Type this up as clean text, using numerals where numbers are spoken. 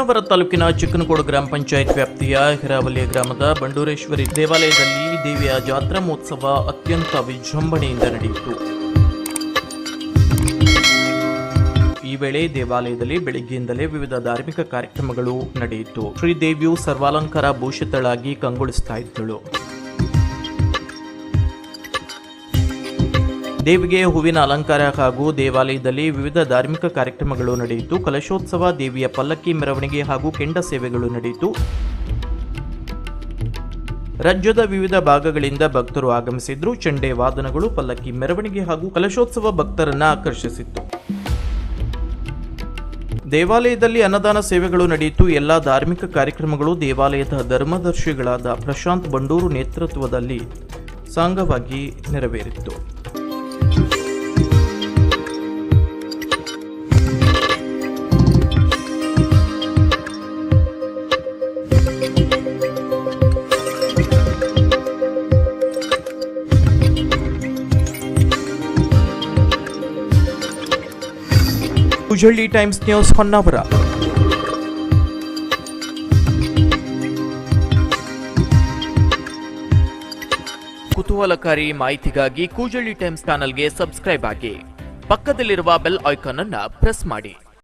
ಹೊನ್ನಾವರ ತಾಲೂಕಿನ ಚಿಕ್ಕನಕೋಡು ಗ್ರಾಮ ಪಂಚಾಯತ್ ವ್ಯಾಪ್ತಿಯ ಹಿರಾವಲಿಯ ಗ್ರಾಮದ ಬಂಡೂರೇಶ್ವರಿ ದೇವಾಲಯದಲ್ಲಿ ದೇವಿಯ ಜಾತ್ರಾ ಮಹೋತ್ಸವ ಅತ್ಯಂತ ವಿಜೃಂಭಣೆಯಿಂದ ನಡೆಯಿತು. ಈ ವೇಳೆ ದೇವಾಲಯದಲ್ಲಿ ಬೆಳಗ್ಗೆಯಿಂದಲೇ ವಿವಿಧ ಧಾರ್ಮಿಕ ಕಾರ್ಯಕ್ರಮಗಳು ನಡೆಯಿತು. ಶ್ರೀದೇವಿಯು ಸರ್ವಾಲಂಕಾರ ಭೂಷಿತಳಾಗಿ ಕಂಗೊಳಿಸ್ತಾ ಇದ್ದಳು. ದೇವಿಗೆ ಹೂವಿನ ಅಲಂಕಾರ ಹಾಗೂ ದೇವಾಲಯದಲ್ಲಿ ವಿವಿಧ ಧಾರ್ಮಿಕ ಕಾರ್ಯಕ್ರಮಗಳು ನಡೆಯಿತು. ಕಲಶೋತ್ಸವ, ದೇವಿಯ ಪಲ್ಲಕ್ಕಿ ಮೆರವಣಿಗೆ ಹಾಗೂ ಕೆಂಡ ಸೇವೆಗಳು ನಡೆಯಿತು. ರಾಜ್ಯದ ವಿವಿಧ ಭಾಗಗಳಿಂದ ಭಕ್ತರು ಆಗಮಿಸಿದ್ರು. ಚೆಂಡೆ ವಾದನಗಳು, ಪಲ್ಲಕ್ಕಿ ಮೆರವಣಿಗೆ ಹಾಗೂ ಕಲಶೋತ್ಸವ ಭಕ್ತರನ್ನ ಆಕರ್ಷಿಸಿತ್ತು. ದೇವಾಲಯದಲ್ಲಿ ಅನ್ನದಾನ ಸೇವೆಗಳು ನಡೆಯಿತು. ಎಲ್ಲಾ ಧಾರ್ಮಿಕ ಕಾರ್ಯಕ್ರಮಗಳು ದೇವಾಲಯದ ಧರ್ಮದರ್ಶಿಗಳಾದ ಪ್ರಶಾಂತ್ ಬಂಡೂರು ನೇತೃತ್ವದಲ್ಲಿ ಸಾಂಗವಾಗಿ ನೆರವೇರಿತ್ತು. ಕುಜಳ್ಳಿ ಟೈಮ್ಸ್ ನ್ಯೂಸ್ ಹೊನ್ನಾವರ. ಕುತೂಹಲಕಾರಿ ಮಾಹಿತಿಗಾಗಿ ಕುಜಳ್ಳಿ ಟೈಮ್ಸ್ ಚಾನೆಲ್ಗೆ ಸಬ್ಸ್ಕ್ರೈಬ್ ಆಗಿ. ಪಕ್ಕದಲ್ಲಿರುವ ಬೆಲ್ ಐಕಾನ್ ಅನ್ನು ಪ್ರೆಸ್ ಮಾಡಿ.